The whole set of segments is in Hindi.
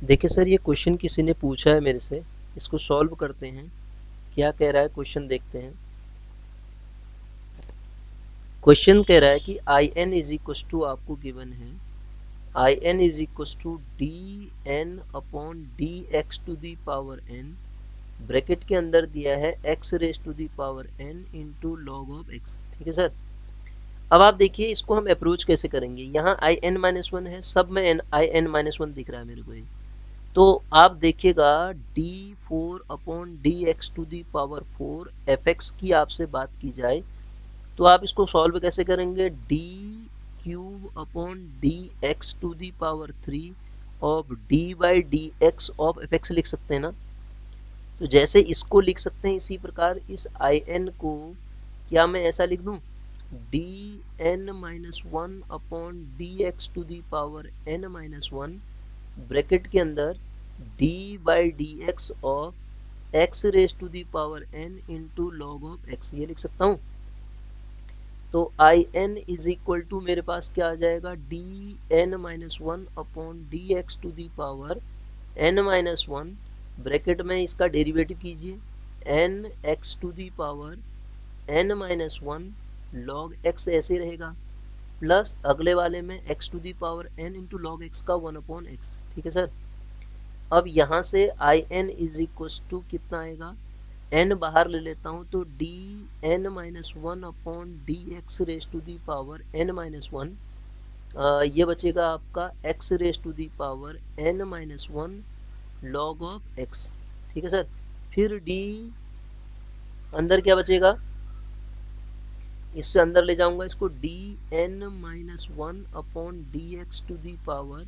देखिए सर, ये क्वेश्चन किसी ने पूछा है मेरे से, इसको सॉल्व करते हैं। क्या कह रहा है क्वेश्चन, देखते हैं। क्वेश्चन कह रहा है कि I n is equals to, आपको गिवन है I n is equals to d n upon D x to the power n, bracket के अंदर दिया है x raise to the power n into log of x. ठीक है सर। अब आप देखिए इसको हम अप्रोच कैसे करेंगे। यहाँ आई एन माइनस वन है, सब में n I n minus one दिख रहा है मेरे को। तो आप देखिएगा d four upon D x to the power four f x की आपसे बात की जाए तो आप इसको सॉल्व कैसे करेंगे। D cube upon D x to the power three of d by D x of f x लिख सकते हैं ना। तो जैसे इसको लिख सकते हैं इसी प्रकार इस आई एन को क्या मैं ऐसा लिख दूं, d n minus one upon D x to the power n minus one, bracket के अंदर d by D x of x raise to the power n into log of x, ये लिख सकता हूँ। तो I n is equal to मेरे पास क्या आ जाएगा, d n minus one upon D x to the power n minus one, bracket में इसका डेरिवेटिव कीजिए n x to the power n minus one, log x ऐसे रहेगा, प्लस अगले वाले में x to the power n into log x का वन अपॉन एक्स। ठीक है सर। अब यहाँ से I n is equal to कितना आएगा, एन बाहर ले लेता हूँ तो d n minus one upon D x raise to the power n minus one, ये बचेगा आपका x raise to the power n minus one log of x. ठीक है सर। फिर डी अंदर क्या बचेगा, इससे अंदर ले जाऊंगा इसको, d n minus one upon D x to the power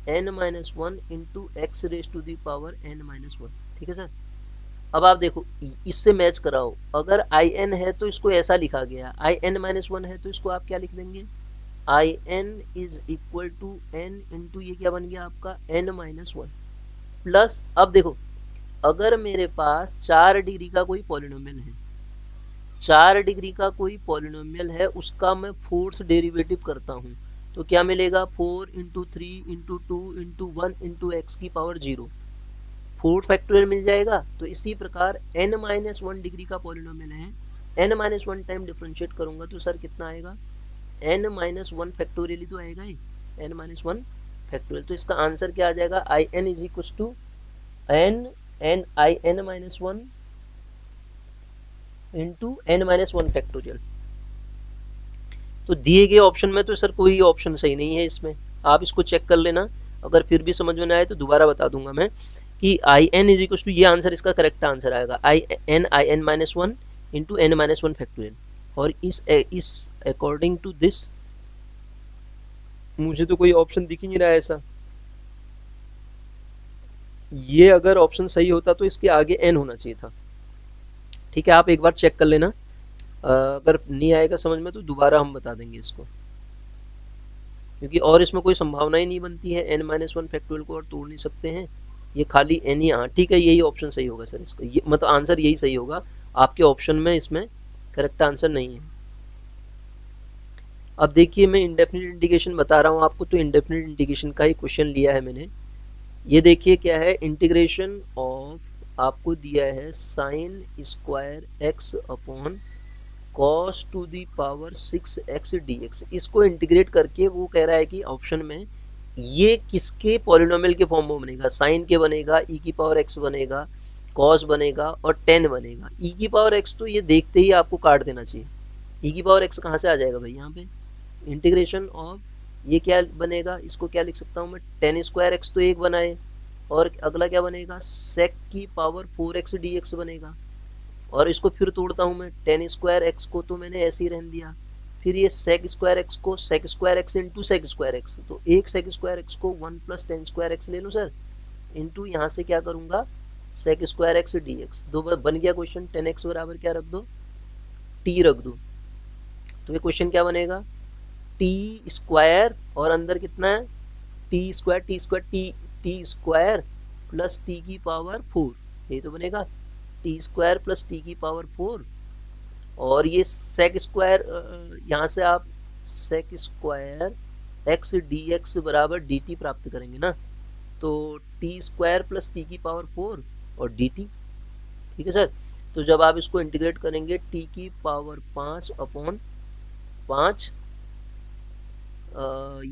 n minus one into x raise to the power n minus one. ठीक है सर। अब आप देखो इससे मैच कराओ, अगर आई एन है तो इसको ऐसा लिखा गया, आई एन माइनस वन है तो इसको आप क्या लिख देंगे, I n is equal to n into ये क्या बन गया आपका एन माइनस वन, प्लस अब देखो अगर मेरे पास 4 डिग्री का कोई पॉलिनोमियल है, 4 डिग्री का कोई पॉलिनोमियल है, उसका मैं फोर्थ डेरिवेटिव करता हूँ तो क्या मिलेगा, 4 into three into two into one into x की पावर जीरो, फोर्थ फैक्टोरियल मिल जाएगा। तो इसी प्रकार n माइनस वन डिग्री का पॉलिनोमियल है, n minus one time differentiate करूंगा तो सर कितना आएगा, n माइनस वन फैक्टोरियल ही तो आएगा ही, n माइनस वन फैक्टोरियल। तो इसका आंसर क्या आ जाएगा, I n is equal to n I n minus one into n minus one factorial. तो दिए गए ऑप्शन में तो सर कोई ऑप्शन सही नहीं है इसमें, आप इसको चेक कर लेना, अगर फिर भी समझ में ना आए तो दोबारा बता दूंगा मैं कि I n is equal to, ये आंसर इसका करेक्ट आंसर आएगा I n minus one into n minus one factorial. और इस अकॉर्डिंग टू दिस मुझे तो कोई ऑप्शन दिख ही नहीं रहा है ऐसा। ये अगर ऑप्शन सही होता तो इसके आगे एन होना चाहिए था। ठीक है, आप एक बार चेक कर लेना, अगर नहीं आएगा समझ में तो दोबारा हम बता देंगे इसको, क्योंकि और इसमें कोई संभावना ही नहीं बनती है, एन माइनस वन फैक्टोरियल को और तोड़ नहीं सकते हैं, ये खाली एन ही। हाँ ठीक है, यही ऑप्शन सही होगा सर इसका, ये मतलब आंसर यही सही होगा, आपके ऑप्शन में इसमें करेक्ट आंसर नहीं है। अब देखिए मैं इंडेफिनिट इंटीग्रेशन बता रहा हूँ आपको, तो इंडेफिनिट इंटीग्रेशन का ही क्वेश्चन लिया है मैंने। ये देखिए क्या है, इंटीग्रेशन ऑफ आपको दिया है sine square x upon cos to the power 6x dx, इसको इंटीग्रेट करके वो कह रहा है कि ऑप्शन में ये किसके पॉलिनोमियल के फॉर्म में बनेगा, साइन के बनेगा, e की पावर x बनेगा, कॉस बनेगा और टेन बनेगा। e की पावर x तो ये देखते ही आपको काट देना चाहिए, e की पावर x कहाँ से आ जाएगा भाई, यहाँ पे इंटीग्रेशन ऑफ ये क्या बनेगा, इसको क्या लिख सकता हूँ मैं, टेन स्क्वायर एक्स तो एक बनाए, और अगला क्या बनेगा, सेक की पावर 4x dx बनेगा, और इसको फिर तोड़ता हूँ मैं, टेन स्क्वायर एक्स को तो मैंने ऐसे ही रहने दिया, फिर ये सेक स्क्वायर एक्स को sec square x into sec square x, तो एक सेक स्क्वायर एक्स को one plus tan square x ले लूँ सर, इंटू यहाँ से क्या करूँगा sec square x d x, दो बन गया क्वेश्चन, टेन एक्स बराबर क्या रख दो, टी रख दो। तो ये क्वेश्चन क्या बनेगा, टी स्क्वायर और अंदर कितना है t square t square plus t की पावर 4, यही तो बनेगा टी स्क्वायर प्लस टी की पावर 4, और ये सेक स्क्वायर, यहाँ से आप sec square x d x बराबर डी टी प्राप्त करेंगे ना, तो टी स्क्वायर प्लस टी की पावर 4 और डी टी। ठीक है सर। तो जब आप इसको इंटीग्रेट करेंगे टी की पावर 5 अपॉन 5,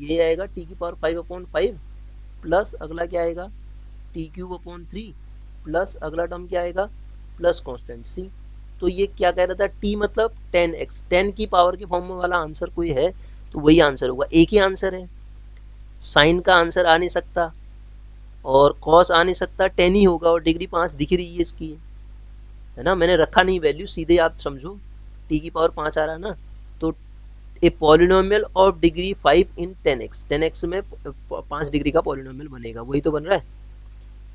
ये आएगा टी की पावर 5 अपॉन 5 प्लस अगला क्या आएगा टी क्यूब अपॉन 3 प्लस अगला टर्म क्या आएगा प्लस कॉन्स्टेंट सी। तो ये क्या कह रहा था टी मतलब 10x, 10 की पावर के फॉर्म में वाला आंसर कोई है तो वही आंसर होगा। एक ही आंसर है, साइन का आंसर आ नहीं सकता और कॉस आ नहीं सकता, 10 ही होगा और डिग्री 5 दिख रही है इसकी, है ना। मैंने रखा नहीं वैल्यू, सीधे आप समझो टी की पावर 5 आ रहा है ना, तो a polynomial of degree 5 in 10x, 10x में 5 डिग्री का पॉलिनोमियल बनेगा, वही तो बन रहा है।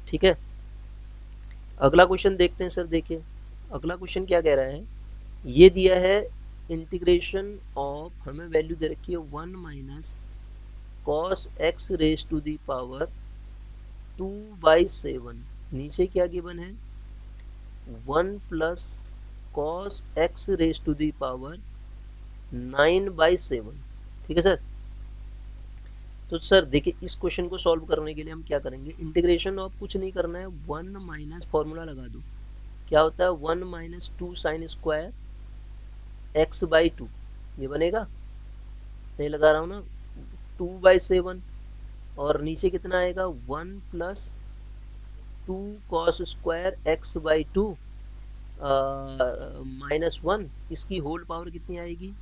ठीक है, अगला क्वेश्चन देखते हैं सर। देखिए अगला क्वेश्चन क्या कह रहा है, ये दिया है इंटीग्रेशन ऑफ, हमें वैल्यू दे रखी है 1 minus cos x raise to the power 2/7, नीचे क्या गिवन है 1 plus cos x raise to the power 9/7। ठीक है सर। तो सर देखिए इस क्वेश्चन को सॉल्व करने के लिए हम क्या करेंगे, इंटीग्रेशन ऑफ कुछ नहीं करना है, 1 माइनस फॉर्मूला लगा दो, क्या होता है 1 माइनस 2 साइन स्क्वायर x/2, ये बनेगा, सही लगा रहा हूँ ना, 2/7 और नीचे कितना आएगा 1 प्लस 2 कॉस स्क्वायर x/2 -1, इसकी होल पावर कितनी आएगी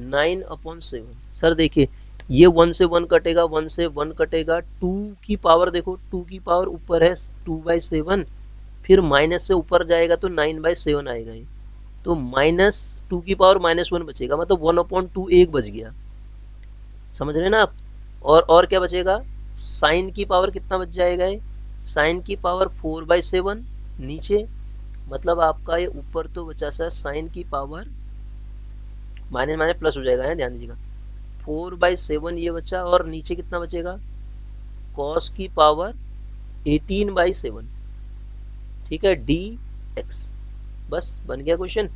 9/7। सर देखिए ये 1 से 1 कटेगा, 1 से 1 कटेगा, 2 की पावर देखो 2 की पावर ऊपर है 2/7, फिर माइनस से ऊपर जाएगा तो 9/7 आएगा ये, तो -2 की पावर -1 बचेगा, मतलब 1/2 एक बच गया, समझ रहे हैं ना आप। और क्या बचेगा, साइन की पावर कितना बच जाएगा, ये साइन की पावर 4/7 नीचे, मतलब आपका ये ऊपर तो बचा सर साइन की पावर माइनस माइनस प्लस हो जाएगा, है ध्यान दीजिएगा, 4/7 ये बचा और नीचे कितना बचेगा कॉस की पावर 18/7। ठीक है, डी एक्स, बस बन गया क्वेश्चन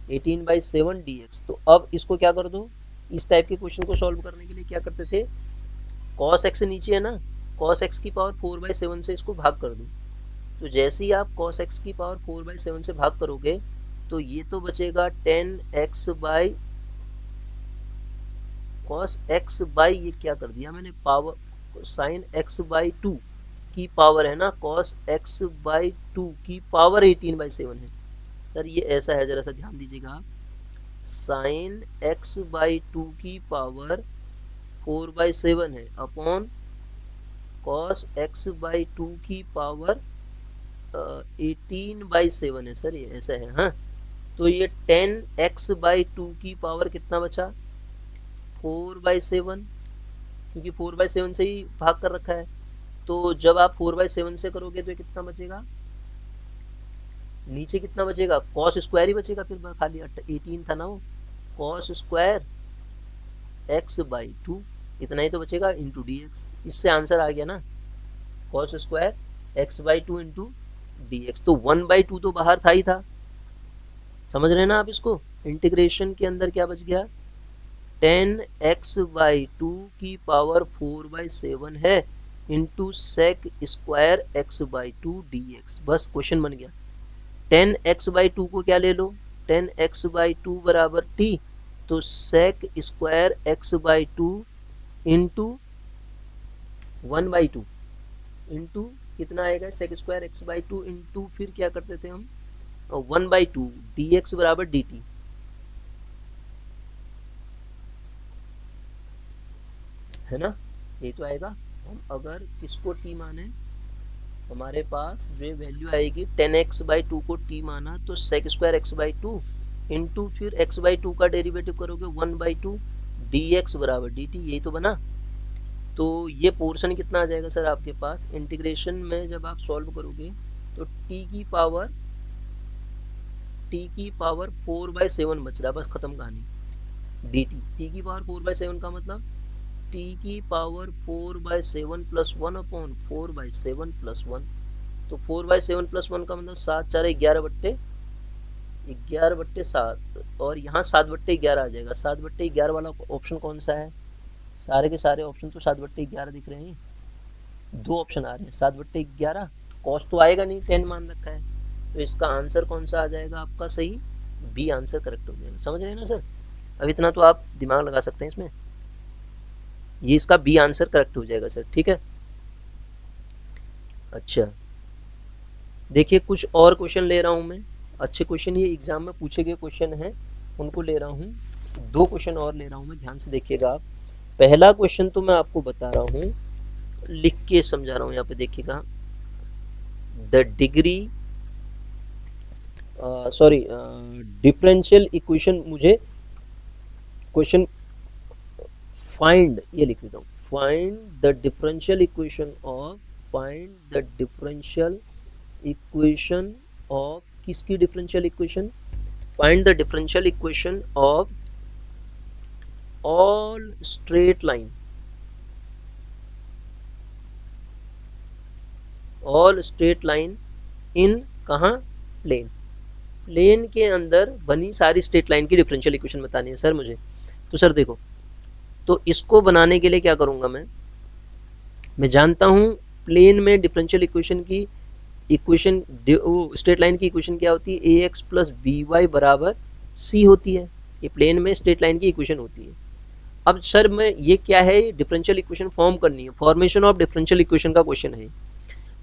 18/7 dx। तो अब इसको क्या कर दो, इस टाइप के क्वेश्चन को सॉल्व करने के लिए क्या करते थे, cos x नीचे है ना, cos x की पावर 4/7 से इसको भाग कर दो, तो जैसे ही आप cos x की पावर 4/7 से भाग करोगे तो ये तो बचेगा 10x by cos x by, ये क्या कर दिया मैंने, पावर साइन x/2 की पावर है ना cos x/2 की पावर 18/7 है। सर ये ऐसा है, जरा सा ध्यान दीजिएगा आप, साइन x/2 की पावर 4/7 है अपॉन cos x/2 की पावर 18/7 है, सर ये ऐसा है। हाँ, तो ये 10x/2 की पावर कितना बचा 4/7, क्योंकि 4/7 से ही भाग कर रखा है, तो जब आप 4/7 से करोगे तो कितना बचेगा, नीचे कितना बचेगा कॉस स्क्वायर ही बचेगा, फिर खाली 18 था ना वो, कॉस स्क्वायर x/2 इतना ही तो बचेगा इंटू डी एक्स, इससे आंसर आ गया ना, cos square x/2 into D x. तो 1/2 तो बाहर था ही था, समझ रहे हैं ना आप इसको, इंटीग्रेशन के अंदर क्या बच गया 10x/2 की पावर 4/7 है into sec square x/2 dx, बस क्वेश्चन बन गया। 10x/2 को क्या ले लो, 10x/2 बराबर t, तो सेक स्क्वायर x/2 इंटू 1/2 इंटू कितना आएगा सेक स्क्वायर x/2 इंटू फिर क्या करते थे हम 1/2 dx बराबर dt, है ना, ये तो आएगा। हम अगर इसको t माने, हमारे पास जो वैल्यू आएगी 10x/2 को t माना तो सेक स्क्वायर x/2 इंटू फिर x/2 का डेरिवेटिव करोगे 1/2 dx बराबर dt, यही तो बना। तो ये पोर्शन कितना आ जाएगा सर आपके पास, इंटीग्रेशन में जब आप सॉल्व करोगे तो t की पावर 4/7 बच रहा है, बस खत्म कहानी, dt, t की पावर 4/7 का मतलब t की पावर 4/7 प्लस 1 अपॉन 4/7 प्लस 1, तो 4/7 प्लस 1 का मतलब 7 4 11/7 और यहाँ 7/11 आ जाएगा। 7/11 वाला ऑप्शन कौन सा है, सारे के सारे ऑप्शन तो 7/11 दिख रहे हैं, दो ऑप्शन आ रहे हैं, 7/11, कॉस तो आएगा नहीं, 10 मान रखा है, तो इसका आंसर कौन सा आ जाएगा आपका सही, बी आंसर करेक्ट हो जाएगा। समझ रहे हैं ना सर? अब इतना तो आप दिमाग लगा सकते हैं इसमें, ये इसका बी आंसर करेक्ट हो जाएगा सर, ठीक है। अच्छा देखिए कुछ और क्वेश्चन ले रहा हूँ मैं, अच्छे क्वेश्चन ये एग्जाम में पूछे गए क्वेश्चन हैं, उनको ले रहा हूँ, दो क्वेश्चन और ले रहा हूँ मैं, ध्यान से देखिएगा आप। पहला क्वेश्चन तो मैं आपको बता रहा हूँ, लिख के समझा रहा हूँ, यहाँ पे देखिएगा, the degree sorry differential equation, मुझे क्वेश्चन फाइंड, ये लिख देता हूँ, find the differential equation of, find the differential equation of, किसकी differential equation, find the differential equation of all straight line, all straight line in कहाँ, प्लेन, प्लेन के अंदर बनी सारी स्ट्रेट लाइन की डिफरेंशियल इक्वेशन बतानी है सर मुझे। तो सर देखो, तो इसको बनाने के लिए क्या करूँगा मैं जानता हूँ प्लेन में डिफरेंशियल इक्वेशन की इक्वेशन, स्ट्रेट लाइन की इक्वेशन क्या होती है, ए एक्स प्लस बी वाई बराबर सी होती है, ये प्लेन में स्ट्रेट लाइन की इक्वेशन होती है। अब सर मैं ये क्या है, डिफरेंशियल इक्वेशन फॉर्म करनी है, फॉर्मेशन ऑफ डिफरेंशियल इक्वेशन का क्वेश्चन है।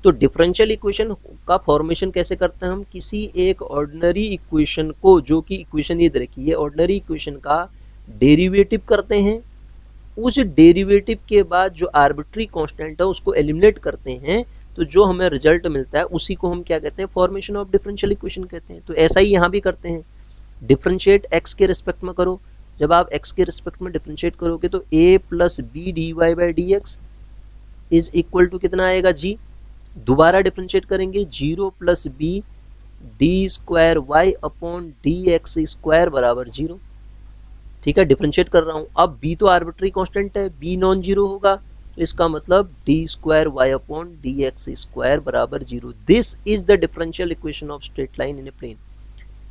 तो डिफरेंशियल इक्वेशन का फॉर्मेशन कैसे करते हैं हम, किसी एक ऑर्डिनरी इक्वेशन को, जो कि इक्वेशन ये रखी है, ऑर्डिनरी इक्वेशन का डेरिवेटिव करते हैं, उस डेरिवेटिव के बाद जो आर्बिट्री कांस्टेंट है उसको एलिमिनेट करते हैं, तो जो हमें रिजल्ट मिलता है उसी को हम क्या कहते हैं, फॉर्मेशन ऑफ डिफरेंशियल इक्वेशन कहते हैं। तो ऐसा ही यहाँ भी करते हैं, डिफरेंशिएट एक्स के रिस्पेक्ट में करो, जब आप एक्स के रिस्पेक्ट में डिफरेंशिएट करोगे तो A plus B D Y by D X is equal to कितना आएगा जी, दोबारा डिफरेंशिएट करेंगे, 0 plus B D square Y upon D x square बराबर 0, ठीक है, डिफरेंशिएट कर रहा हूँ। अब b तो आर्बिट्री कांस्टेंट है, b नॉन जीरो होगा, तो इसका मतलब d square Y upon D x square बराबर 0। This is the differential equation of straight line in a plane.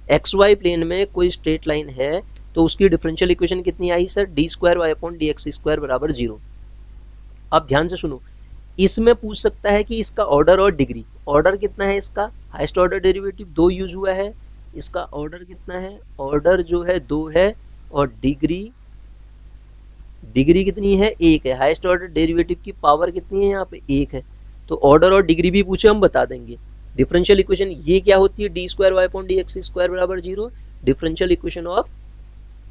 X y plane में कोई स्ट्रेट लाइन है तो उसकी डिफरेंशियल इक्वेशन कितनी आई sir, D square Y upon D x square बराबर 0। अब ध्यान से सुनो, इसमें पूछ सकता है कि इसका ऑर्डर और डिग्री, ऑर्डर कितना है इसका, हाईएस्ट ऑर्डर डेरिवेटिव 2 यूज हुआ है, इसका ऑर्डर कितना है, ऑर्डर जो है 2 है, और डिग्री कितनी है, 1 है, हाईएस्ट ऑर्डर डेरिवेटिव की पावर कितनी है यहाँ पे, 1 है। तो ऑर्डर और डिग्री भी पूछे हम बता देंगे। डिफरेंशियल इक्वेशन ये क्या होती है, d square Y upon D x square बराबर 0, डिफरेंशियल इक्वेशन ऑफ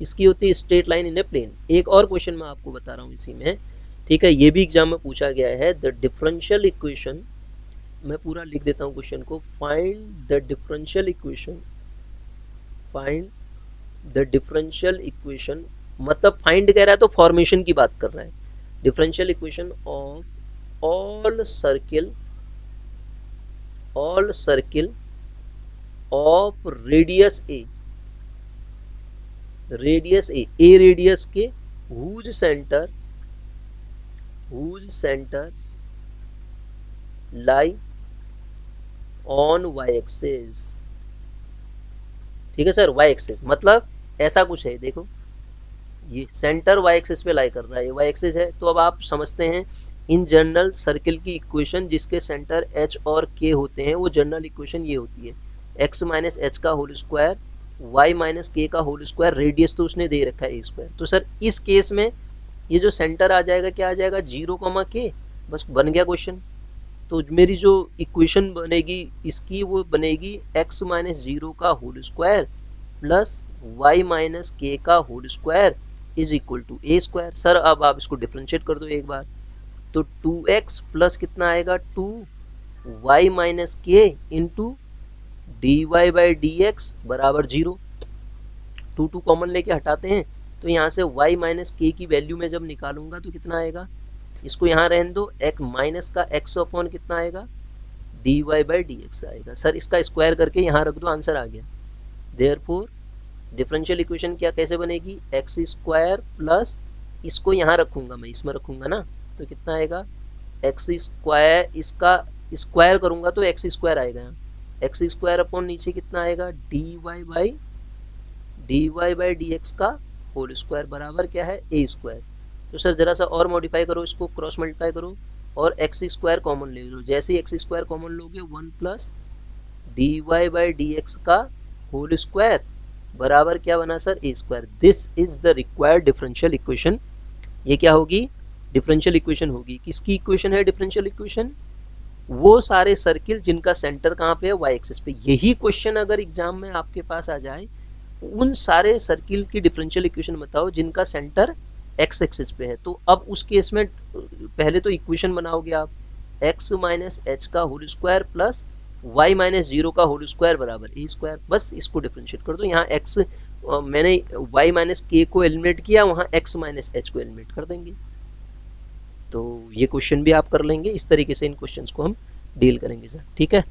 इसकी होती है straight line in a plane. एक और क्वेश्चन मैं आपको बता रहा हूँ इसी में, ठीक है, ये भी एग्जाम में पूछा गया है, द डिफरेंशियल इक्वेशन, मैं पूरा लिख देता हूँ क्वेश्चन को, find the differential equation, find the differential equation, मतलब फाइंड कह रहा है तो फॉर्मेशन की बात कर रहा है, differential equation of all circle of radius A, radius A radius के whose centre lie on Y axis, ठीक है सर, वाई एक्सिस मतलब ऐसा कुछ है, देखो ये सेंटर वाई एक्सिस पे लाई कर रहा है, ये वाई एक्सिस है। तो अब आप समझते हैं इन जनरल सर्किल की इक्वेशन जिसके सेंटर एच और के होते हैं, वो जनरल इक्वेशन ये होती है, एक्स माइनस एच का whole square Y minus k का होल स्क्वायर, रेडियस तो उसने दे रखा है ए स्क्वायर। तो सर इस केस में ये जो सेंटर आ जाएगा क्या आ जाएगा, 0, के, बस बन गया क्वेश्चन। तो मेरी जो इक्वेशन बनेगी इसकी वो बनेगी एक्स माइनस 0 का whole square plus y minus k का whole square is equal to a square. Sir अब आप इसको डिफ्रेंशिएट कर दो एक बार, तो 2x प्लस कितना आएगा 2y minus k into d Y by D x बराबर 0। 2 कॉमन लेके हटाते हैं तो यहाँ से y माइनस के की वैल्यू में जब निकालूंगा तो कितना आएगा, इसको यहाँ रहने दो, x माइनस का x अपॉन कितना आएगा d Y by D x आएगा। सर इसका स्क्वायर करके यहाँ रख दो, आंसर आ गया। देयरफॉर डिफरेंशियल इक्वेशन क्या कैसे बनेगी, एक्स स्क्वायर प्लस इसको यहाँ रखूँगा मैं, इसमें रखूँगा ना, तो कितना आएगा एक्स स्क्वायर, इसका स्क्वायर करूँगा तो एक्स स्क्वायर आएगा यहाँ, एक्स स्क्वायर अपॉन नीचे कितना आएगा d Y by D x का होल स्क्वायर बराबर क्या है ए स्क्वायर। तो सर ज़रा सा और मॉडिफाई करो, इसको क्रॉस मल्टीप्लाई करो और एक्स स्क्वायर कॉमन ले लो। जैसे ही एक्स स्क्वायर कॉमन लोगे 1 plus d Y by D x का होल स्क्वायर बराबर क्या बना sir, a square. This is the required differential equation. ये क्या होगी, डिफरेंशियल इक्वेशन होगी। किसकी इक्वेशन है डिफरेंशियल इक्वेशन, वो सारे सर्किल जिनका सेंटर कहाँ पे है, वाई एक्सिस पे। यही क्वेश्चन अगर एग्जाम में आपके पास आ जाए, उन सारे सर्किल की डिफरेंशियल इक्वेशन बताओ जिनका सेंटर एक्स एक्सिस पे है, तो अब उस केस में पहले तो इक्वेशन बनाओगे आप, एक्स माइनस एच का whole square plus y minus zero का होल स्क्वायर बराबर ए स्क्वायर। बस इसको डिफरेंशिएट कर दो। यहाँ एक्स मैंने वाई माइनस के को एलिमिनेट किया, वहाँ एक्स माइनस एच को एलिमिनेट कर देंगे। तो ये क्वेश्चन भी आप कर लेंगे। इस तरीके से इन क्वेश्चंस को हम डील करेंगे सर, ठीक है।